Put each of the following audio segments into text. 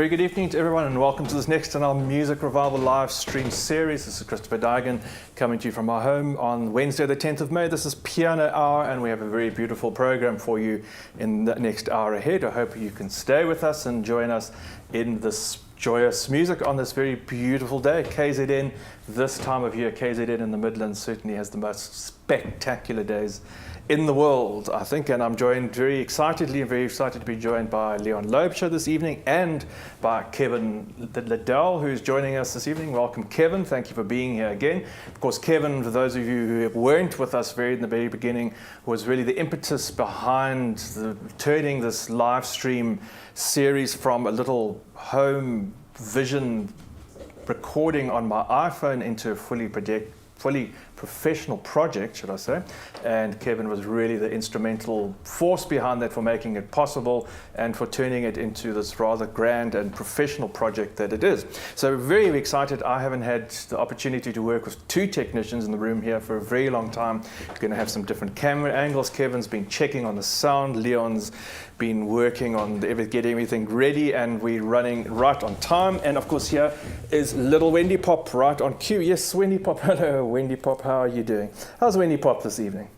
Very good evening to everyone and welcome to this next in our Music Revival live stream series. This is Christopher Daigan coming to you from our home on Wednesday the 10th of May. This is Piano Hour and we have a very beautiful program for you in the next hour ahead. I hope you can stay with us and join us in this joyous music on this very beautiful day. KZN, this time of year, KZN in the Midlands certainly has the most spectacular days in the world, I think, and I'm joined very excited to be joined by Leon Loubser this evening and by Kevin Liddell, who's joining us this evening. Welcome, Kevin. Thank you for being here again. Of course, Kevin, for those of you who weren't with us in the very beginning, was really the impetus behind turning this live stream series from a little home vision recording on my iPhone into a fully professional project, should I say, and Kevin was really the instrumental force behind that for making it possible and for turning it into this rather grand and professional project that it is. So very excited. I haven't had the opportunity to work with two technicians in the room here for a very long time. We're going to have some different camera angles. Kevin's been checking on the sound. Leon's been working on getting everything ready, and we're running right on time. And of course here is little Wendy Pop right on cue. Yes, Wendy Pop. Hello, Wendy Pop. How are you doing? How's Wendy Pop this evening?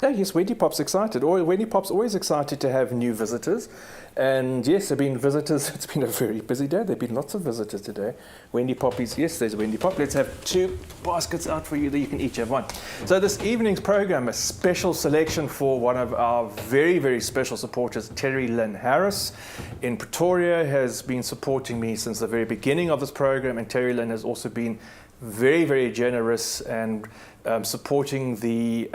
Oh, yes, Wendy Pop's excited. Wendy Pop's always excited to have new visitors. And yes, there have been visitors. It's been a very busy day. There have been lots of visitors today. Wendy Pop is, yes, there's Wendy Pop. Let's have two baskets out for you that you can each have one. So this evening's program, a special selection for one of our very, very special supporters, Terry Lynn Harris in Pretoria, has been supporting me since the very beginning of this program. And Terry Lynn has also been very, very generous and supporting the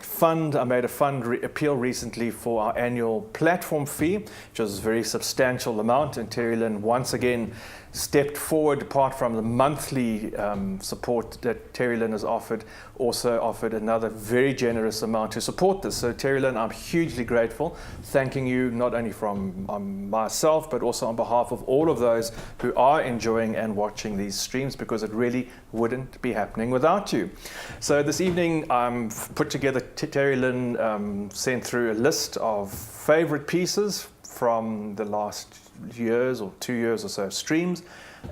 fund. I made a fund appeal recently for our annual platform fee, which was a very substantial amount, and Terry Lynn once again stepped forward. Apart from the monthly support that Terry Lynn has offered, also offered another very generous amount to support this. So Terry Lynn, I'm hugely grateful, thanking you not only from myself but also on behalf of all of those who are enjoying and watching these streams, because it really wouldn't be happening without you. So this evening put together, Terry Lynn sent through a list of favorite pieces from the last years or 2 years or so of streams,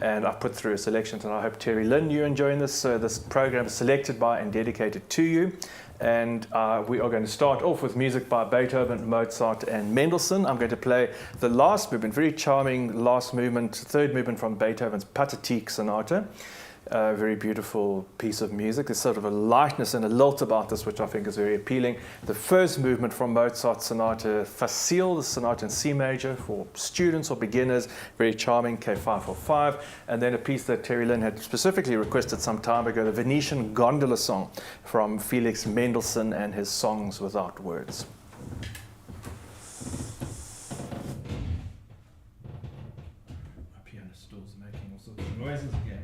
and I've put through a selection, and I hope, Terry Lynn, you're enjoying this. So this program is selected by and dedicated to you, and we are going to start off with music by Beethoven, Mozart and Mendelssohn. I'm going to play the last movement, very charming last movement, third movement from Beethoven's Pathetique Sonata. A very beautiful piece of music. There's sort of a lightness and a lilt about this, which I think is very appealing. The first movement from Mozart's Sonata Facile, the sonata in C major for students or beginners, very charming, K545. And then a piece that Terry Lynn had specifically requested some time ago, the Venetian Gondola Song from Felix Mendelssohn and his Songs Without Words. My piano stool's making all sorts of noises again.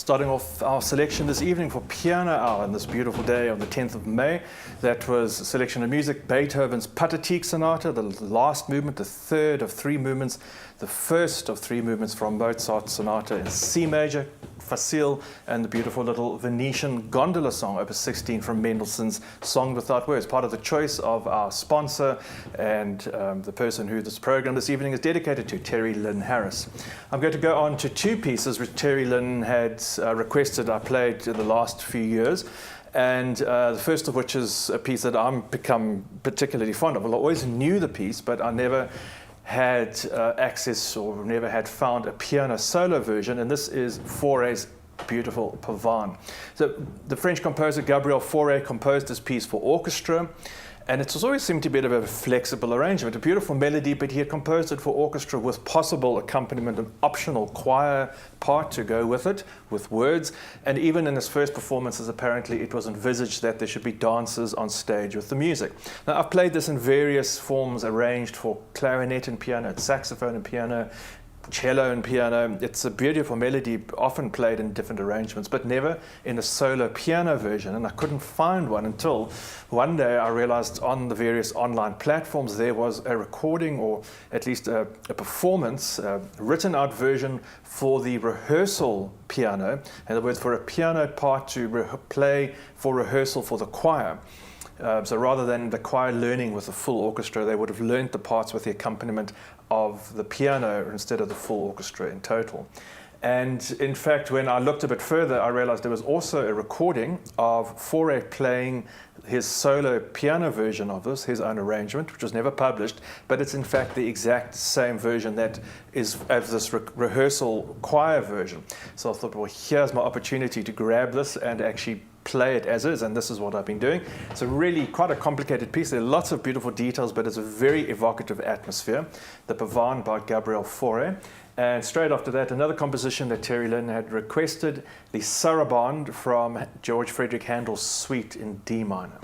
starting off our selection this evening for Piano Hour on this beautiful day on the 10th of May. That was a selection of music, Beethoven's Pathetique Sonata, the last movement, the third of three movements, the first of three movements from Mozart's Sonata in C major, Facile, and the beautiful little Venetian Gondola Song, opus 16 from Mendelssohn's Song Without Words, part of the choice of our sponsor and the person who this program this evening is dedicated to, Terry Lynn Harris. I'm going to go on to two pieces which Terry Lynn had requested I played in the last few years. And the first of which is a piece that I'm become particularly fond of. Well, I always knew the piece, but I never had access or never had found a piano solo version, and this is Fauré's beautiful Pavane. So the French composer Gabriel Fauré composed this piece for orchestra, and it's always seemed to be a bit of a flexible arrangement, a beautiful melody, but he had composed it for orchestra with possible accompaniment, an optional choir part to go with it, with words, and even in his first performances, apparently it was envisaged that there should be dancers on stage with the music. Now, I've played this in various forms, arranged for clarinet and piano, saxophone and piano, cello and piano. It's a beautiful melody, often played in different arrangements, but never in a solo piano version. And I couldn't find one until one day I realized on the various online platforms there was a recording, or at least a performance, a written out version for the rehearsal piano. In other words, for a piano part to play for rehearsal for the choir. So rather than the choir learning with the full orchestra, they would have learned the parts with the accompaniment of the piano instead of the full orchestra in total. And in fact, when I looked a bit further, I realized there was also a recording of Fauré playing his solo piano version of this, his own arrangement, which was never published, but it's in fact the exact same version that is of this rehearsal choir version. So I thought, well, here's my opportunity to grab this and actually play it as is, and this is what I've been doing. It's a really quite a complicated piece. There are lots of beautiful details, but it's a very evocative atmosphere. The Pavane by Gabriel Fauré. And straight after that, another composition that Terry Lynn had requested, the Sarabande from George Frederick Handel's Suite in D minor.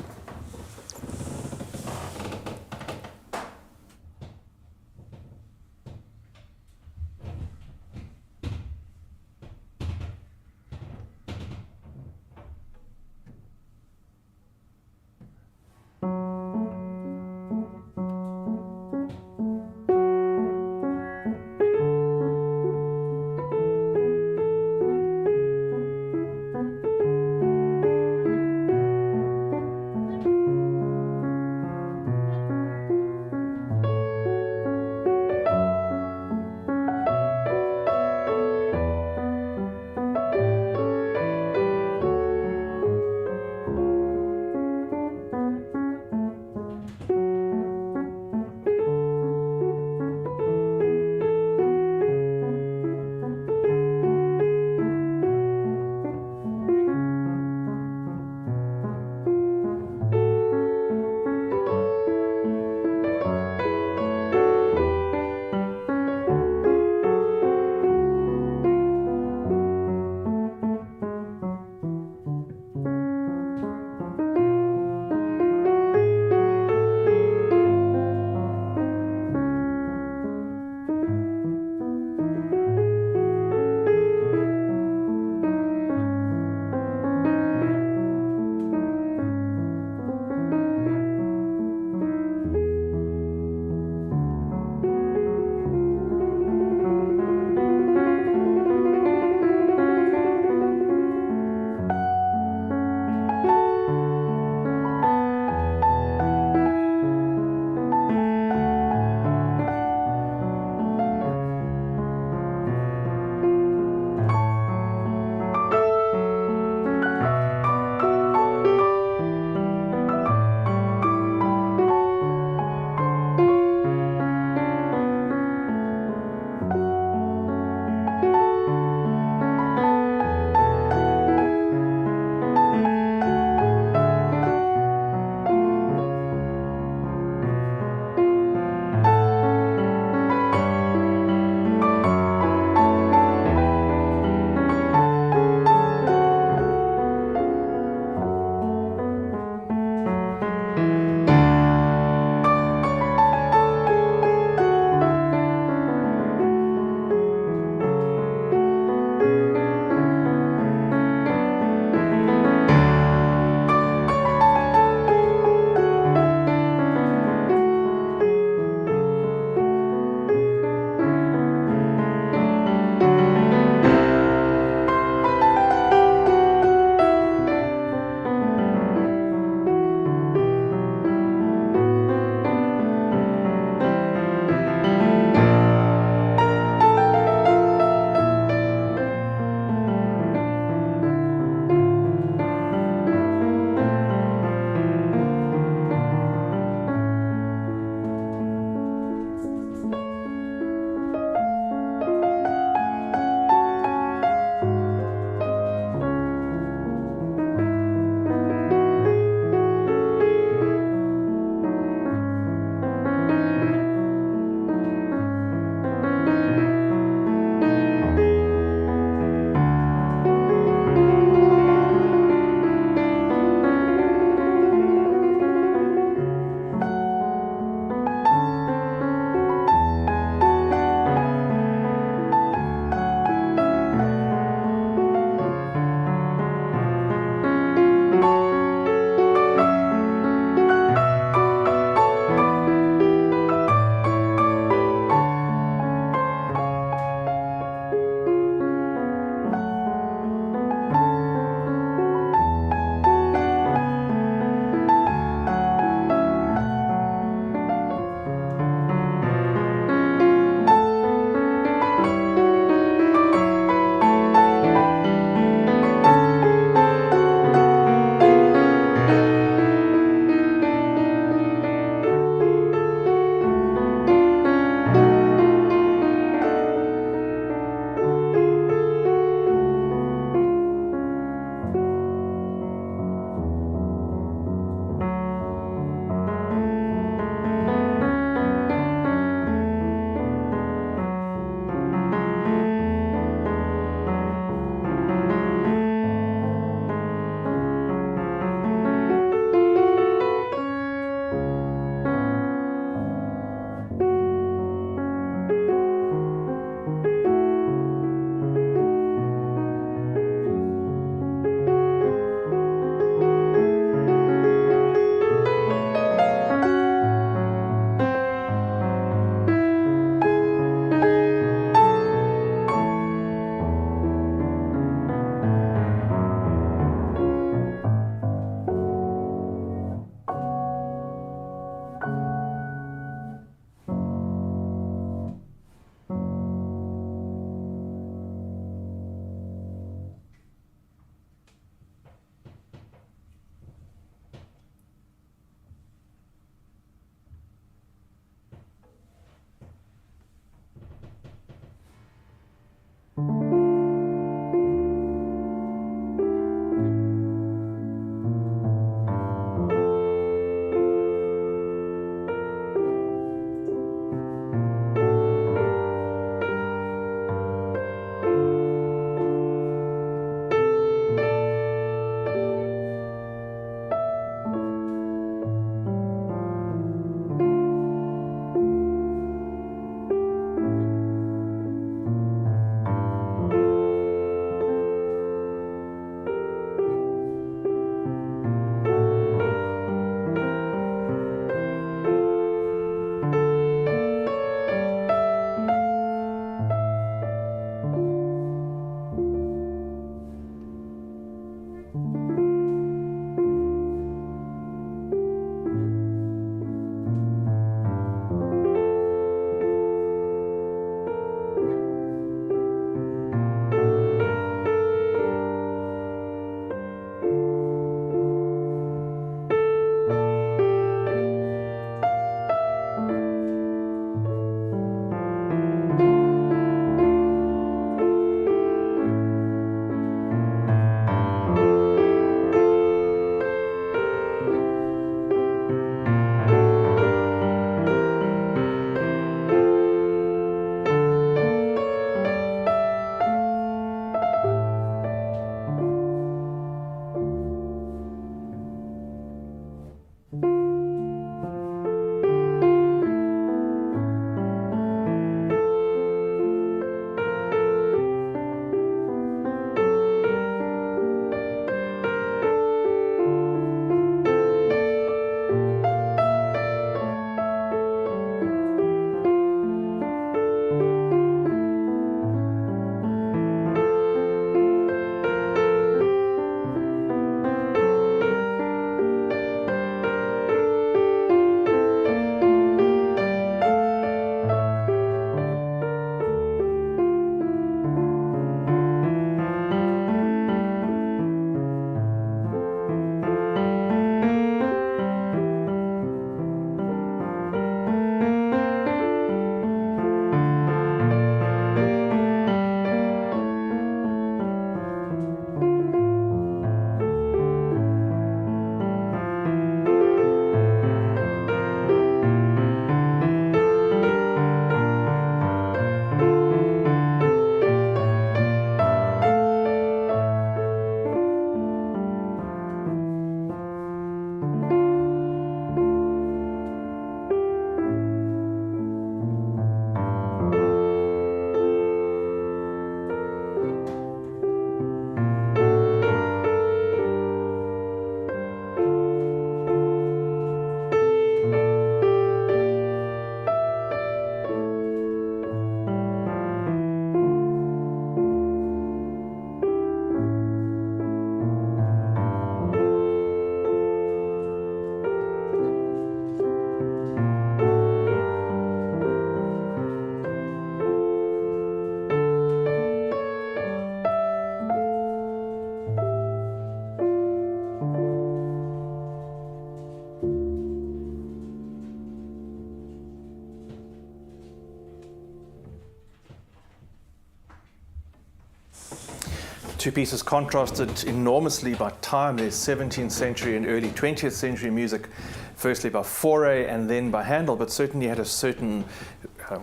two pieces contrasted enormously by time. There's 17th century and early 20th century music, firstly by Fauré and then by Handel, but certainly had a certain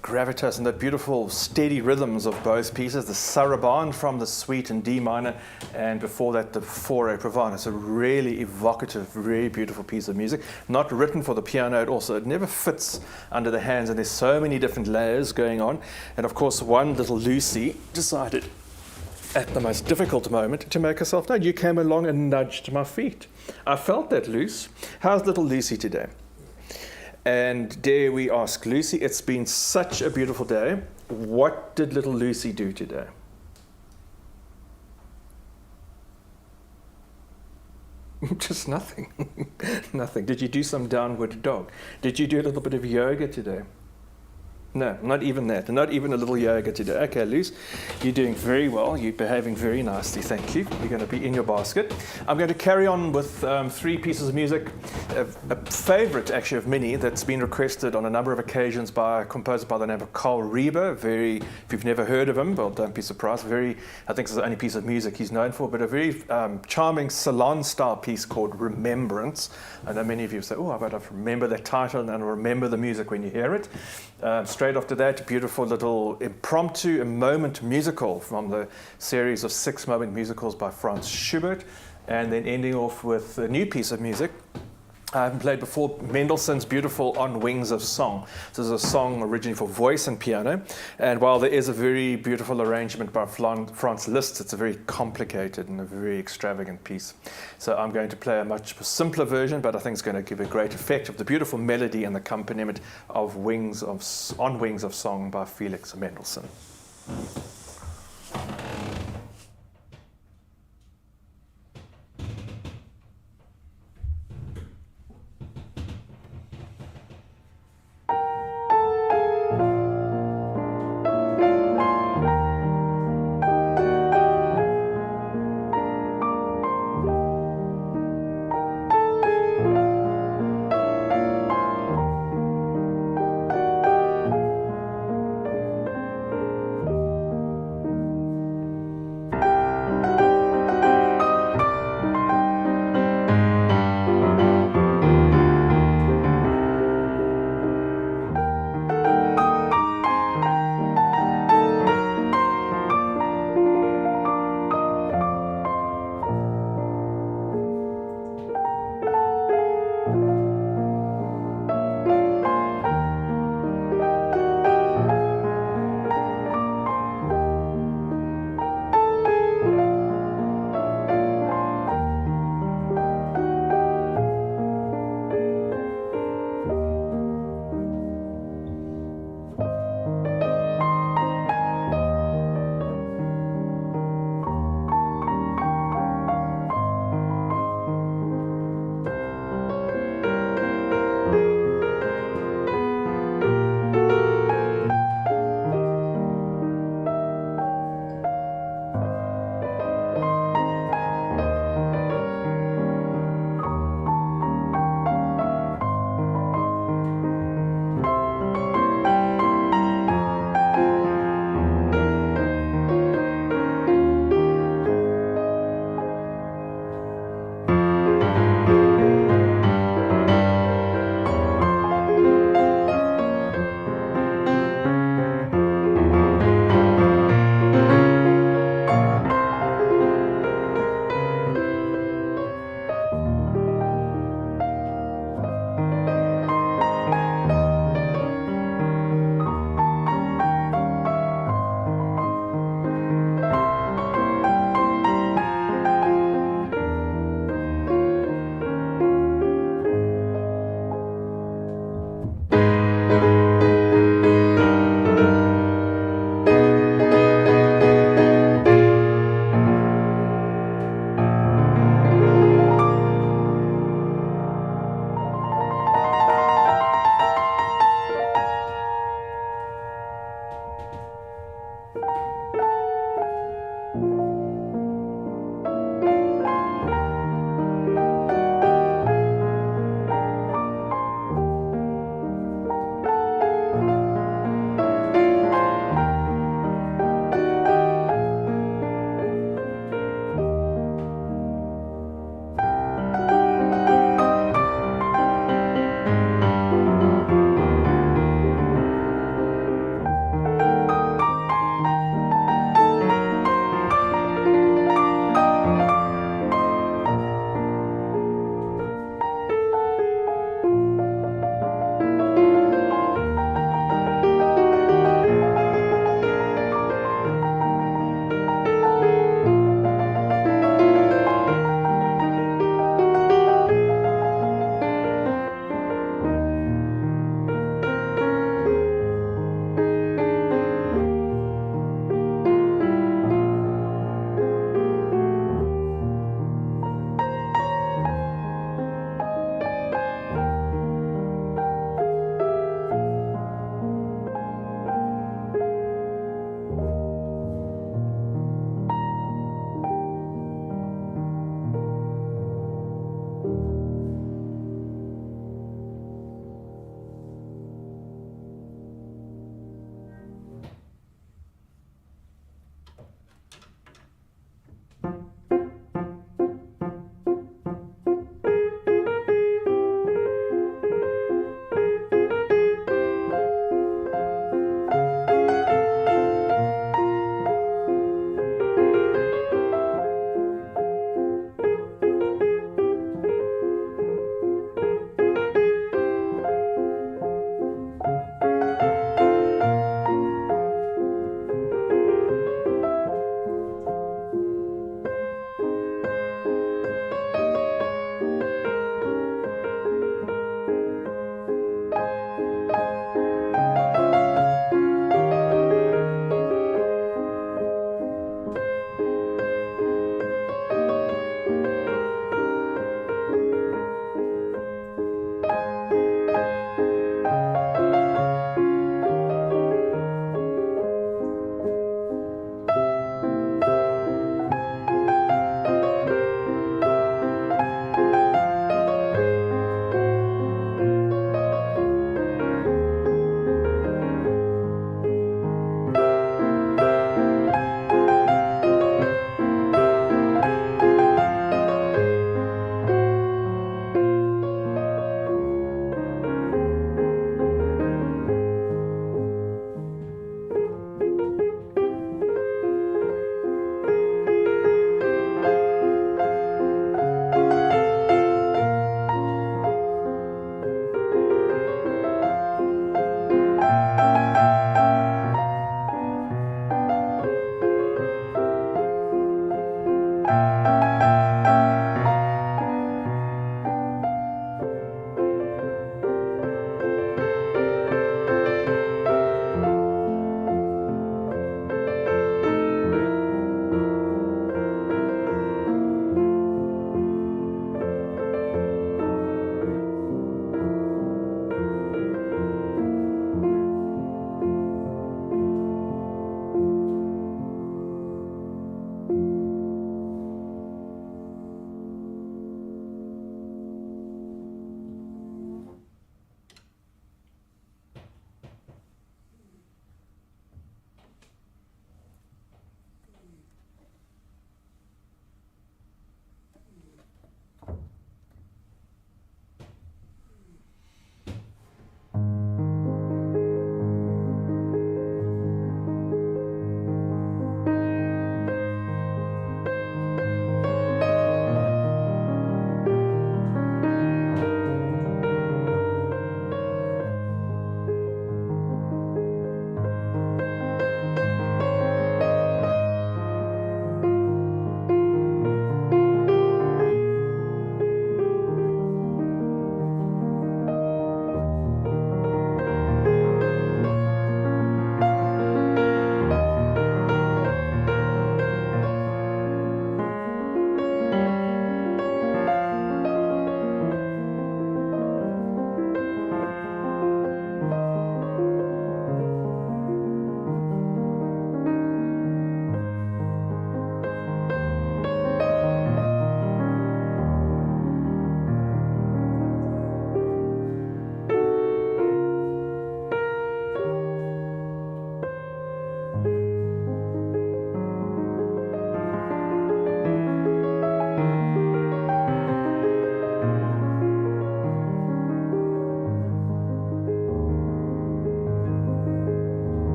gravitas and the beautiful steady rhythms of both pieces. The sarabande from the suite in D minor, and before that the Fauré Provence. It's a really evocative, really beautiful piece of music, not written for the piano at all, so it never fits under the hands, and there's so many different layers going on. And of course, one little Lucy decided at the most difficult moment to make herself known. You came along and nudged my feet. I felt that, Luce. How's little Lucy today? And dare we ask Lucy, it's been such a beautiful day. What did little Lucy do today? Just nothing. Nothing. Did you do some downward dog? Did you do a little bit of yoga today? No, not even that. Not even a little yoga today. Okay, Luce, you're doing very well. You're behaving very nicely. Thank you. You're going to be in your basket. I'm going to carry on with three pieces of music. A favorite, actually, of many that's been requested on a number of occasions by a composer by the name of Carl Reber. If you've never heard of him, well, don't be surprised. I think it's the only piece of music he's known for, but a very charming salon-style piece called Remembrance. I know many of you say, oh, I better remember that title and remember the music when you hear it. Straight after that, beautiful little impromptu, a moment musical from the series of 6 moment musicals by Franz Schubert, and then ending off with a new piece of music I haven't played before, Mendelssohn's beautiful On Wings of Song. This is a song originally for voice and piano, and while there is a very beautiful arrangement by Franz Liszt, it's a very complicated and a very extravagant piece. So I'm going to play a much simpler version, but I think it's going to give a great effect of the beautiful melody and accompaniment of On Wings of Song by Felix Mendelssohn.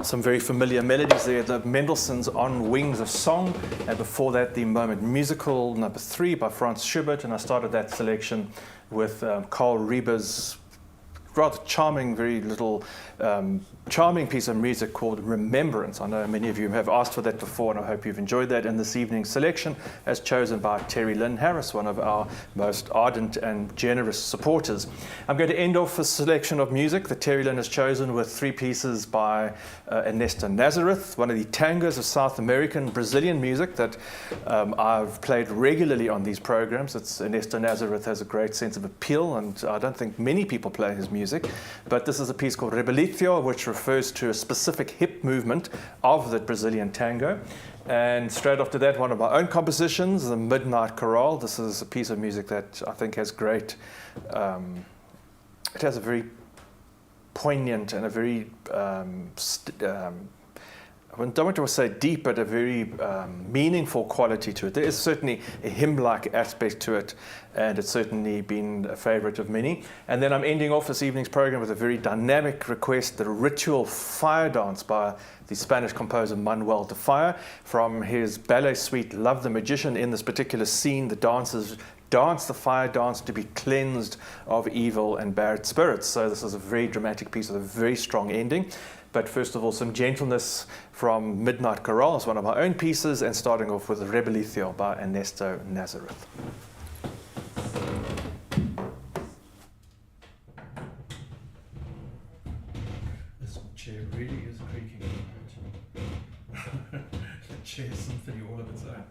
Some very familiar melodies there. The Mendelssohn's On Wings of Song, and before that the Moment Musical number 3 by Franz Schubert, and I started that selection with Karl Reber's rather charming, very little charming piece of music called Remembrance. I know many of you have asked for that before, and I hope you've enjoyed that. And this evening's selection, as chosen by Terry Lynn Harris, one of our most ardent and generous supporters. I'm going to end off a selection of music that Terry Lynn has chosen with 3 pieces by Ernesto Nazareth, one of the tangos of South American Brazilian music that I've played regularly on these programs. Ernesto Nazareth has a great sense of appeal, and I don't think many people play his music. But this is a piece called Rebelicio, which refers to a specific hip movement of the Brazilian tango. And straight after that, one of my own compositions, the Midnight Chorale. This is a piece of music that I think has great, it has a very poignant and a very, I don't want to say deep, but a very meaningful quality to it. There is certainly a hymn-like aspect to it, and it's certainly been a favorite of many. And then I'm ending off this evening's program with a very dynamic request, the Ritual Fire Dance by the Spanish composer Manuel de Falla from his ballet suite Love the Magician. In this particular scene, the dancers dance the fire dance to be cleansed of evil and bad spirits. So this is a very dramatic piece with a very strong ending. But first of all, some gentleness from Midnight Chorale. It's one of my own pieces, and starting off with Rebellicio by Ernesto Nazareth. This chair really is creaking. The chair symphony all of its own.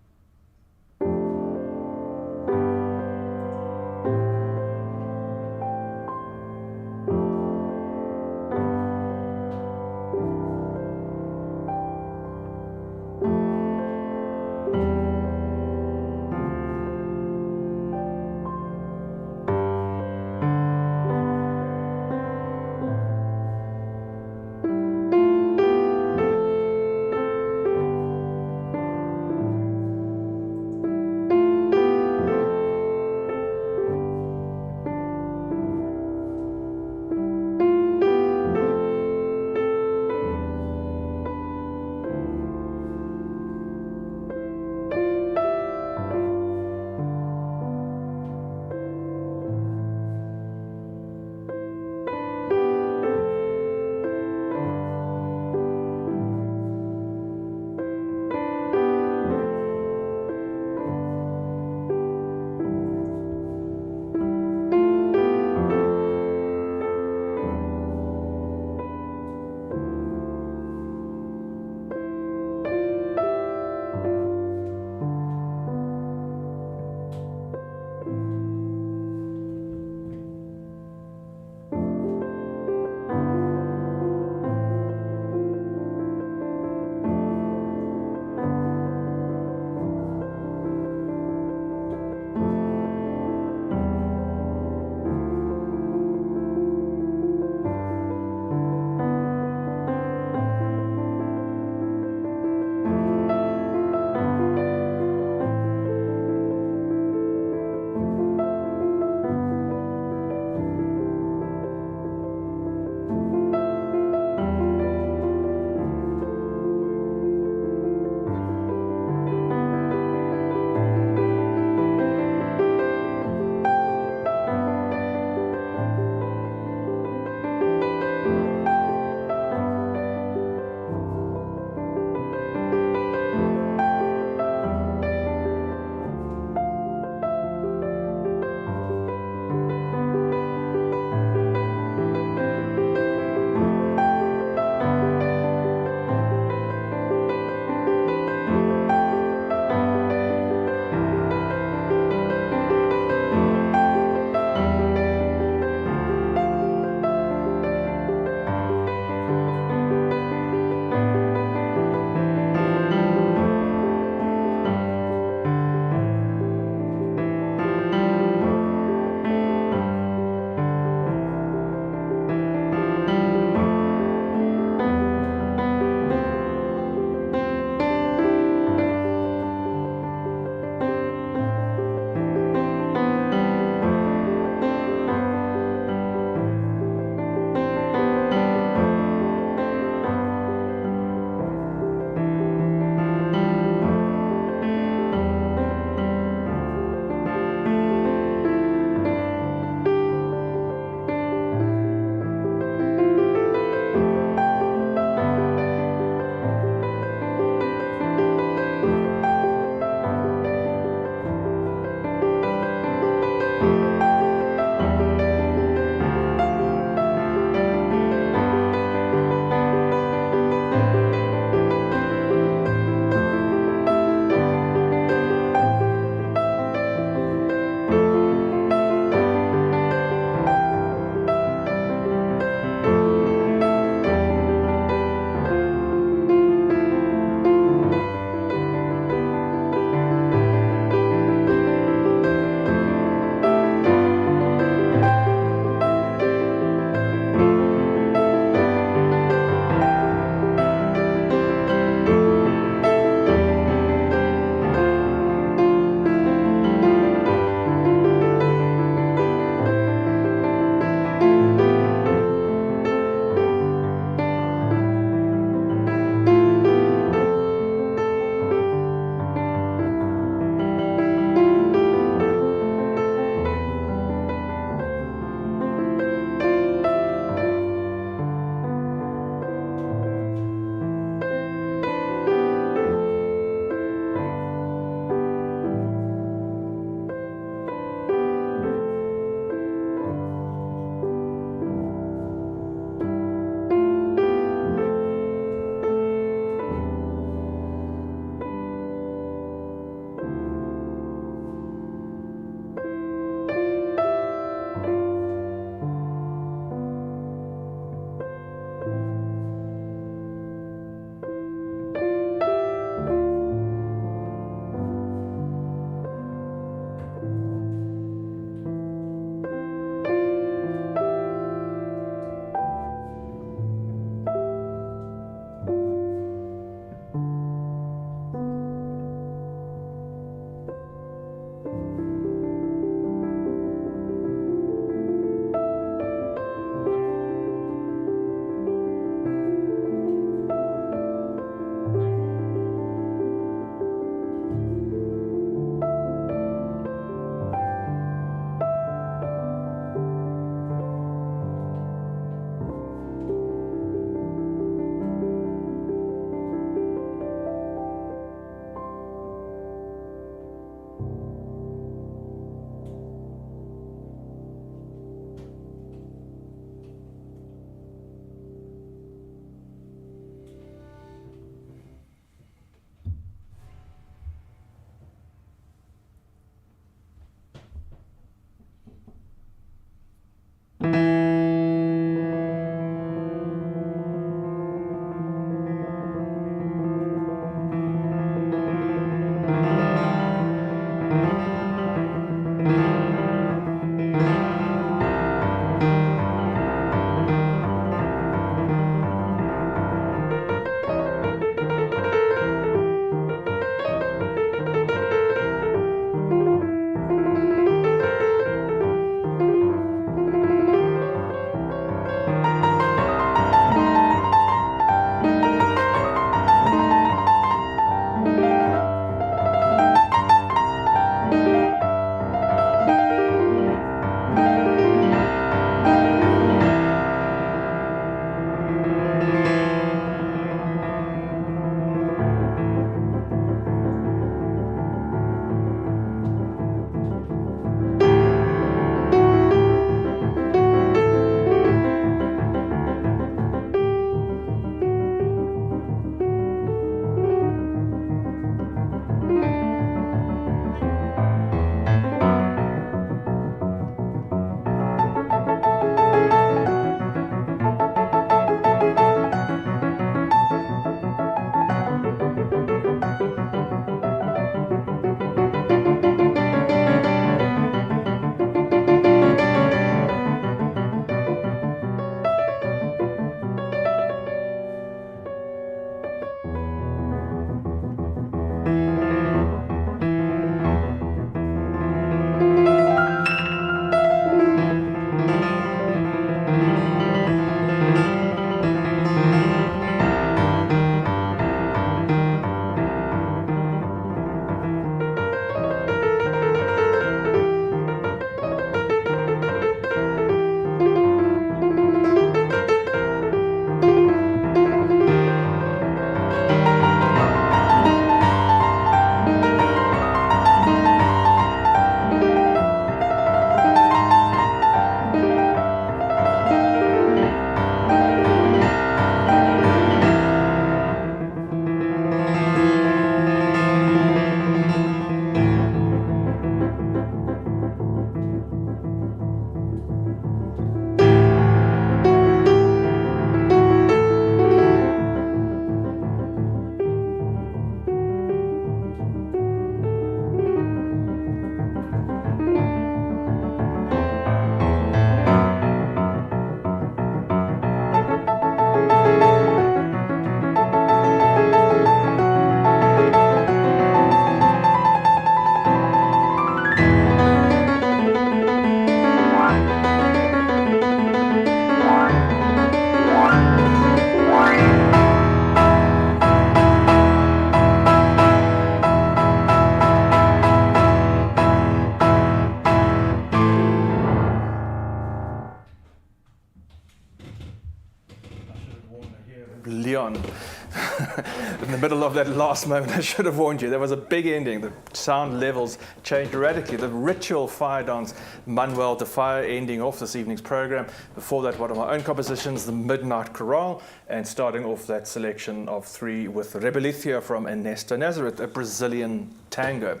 middle of that last moment, I should have warned you. There was a big ending. The sound levels changed radically. The ritual fire dance, Manuel de Fire, ending off this evening's program. Before that, one of my own compositions, the Midnight Chorale, and starting off that selection of three with Rebelicia from Ernesto Nazareth, a Brazilian tango.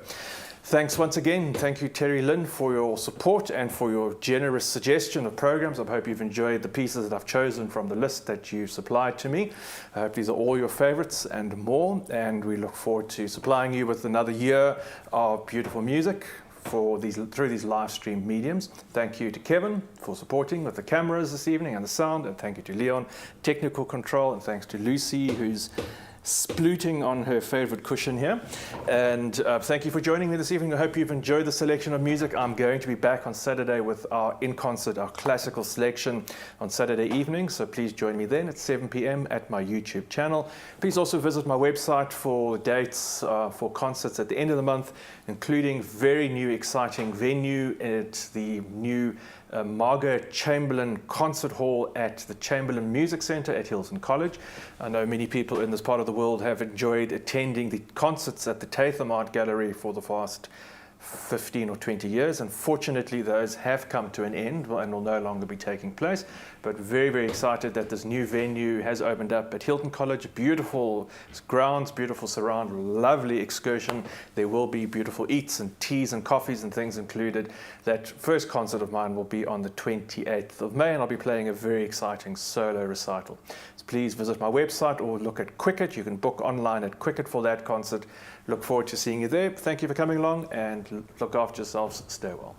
Thanks once again. Thank you, Terry Lynn, for your support and for your generous suggestion of programs. I hope you've enjoyed the pieces that I've chosen from the list that you supplied to me. I hope these are all your favorites and more, and we look forward to supplying you with another year of beautiful music through these live stream mediums. Thank you to Kevin for supporting with the cameras this evening and the sound, and thank you to Leon, technical control, and thanks to Lucy, who's splooting on her favorite cushion here. And thank you for joining me this evening. I hope you've enjoyed the selection of music. I'm going to be back on Saturday with our In Concert, our classical selection on Saturday evening. So please join me then at 7 p.m. at my YouTube channel. Please also visit my website for dates for concerts at the end of the month, including very new, exciting venue at the new Margaret Chamberlain Concert Hall at the Chamberlain Music Centre at Hilton College. I know many people in this part of the world have enjoyed attending the concerts at the Tatham Art Gallery for the past 15 or 20 years. Unfortunately, those have come to an end and will no longer be taking place. But very, very excited that this new venue has opened up at Hilton College. Beautiful grounds, beautiful surround, lovely excursion. There will be beautiful eats and teas and coffees and things included. That first concert of mine will be on the 28th of May, and I'll be playing a very exciting solo recital. So please visit my website or look at Quicket. You can book online at Quicket for that concert. Look forward to seeing you there. Thank you for coming along, and look after yourselves. Stay well.